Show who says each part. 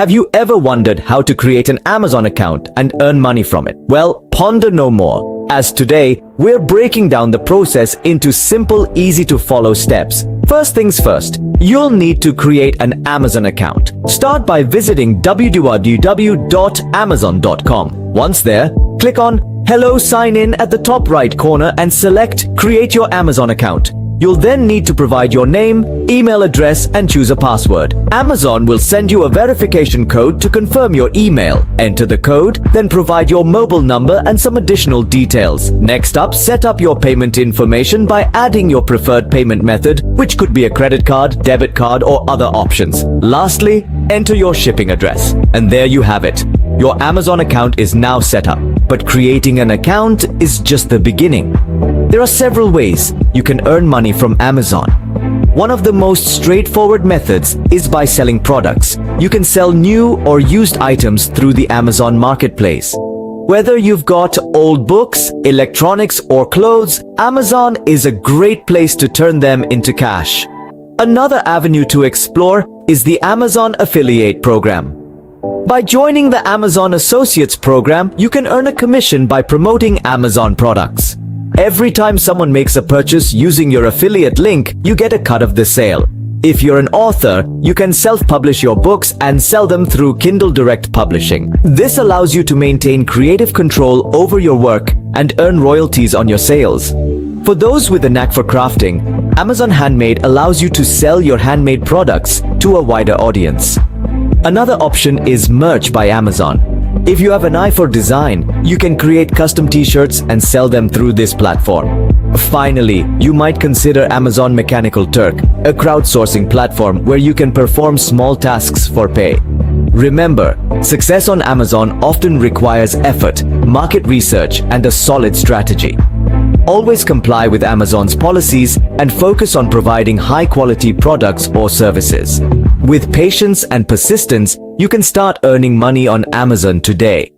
Speaker 1: Have you ever wondered how to create an Amazon account and earn money from it? Well, ponder no more, as today, we're breaking down the process into simple, easy-to-follow steps. First things first, you'll need to create an Amazon account. Start by visiting www.amazon.com. Once there, click on Hello Sign In at the top right corner and select Create Your Amazon Account. You'll then need to provide your name, email address, and choose a password. Amazon will send you a verification code to confirm your email. Enter the code, then provide your mobile number and some additional details. Next up, set up your payment information by adding your preferred payment method, which could be a credit card, debit card, or other options. Lastly, enter your shipping address. And there you have it. Your Amazon account is now set up. But creating an account is just the beginning. There are several ways you can earn money from Amazon. One of the most straightforward methods is by selling products. You can sell new or used items through the Amazon Marketplace. Whether you've got old books, electronics, or clothes, Amazon is a great place to turn them into cash. Another avenue to explore is the Amazon Affiliate Program. By joining the Amazon Associates program, you can earn a commission by promoting Amazon products. Every time someone makes a purchase using your affiliate link, you get a cut of the sale. If you're an author, you can self-publish your books and sell them through Kindle Direct Publishing. This allows you to maintain creative control over your work and earn royalties on your sales. For those with a knack for crafting, Amazon Handmade allows you to sell your handmade products to a wider audience. Another option is Merch by Amazon. If you have an eye for design, you can create custom t-shirts and sell them through this platform. Finally, you might consider Amazon Mechanical Turk, a crowdsourcing platform where you can perform small tasks for pay. Remember, success on Amazon often requires effort, market research, and a solid strategy. Always comply with Amazon's policies and focus on providing high-quality products or services. With patience and persistence, you can start earning money on Amazon today.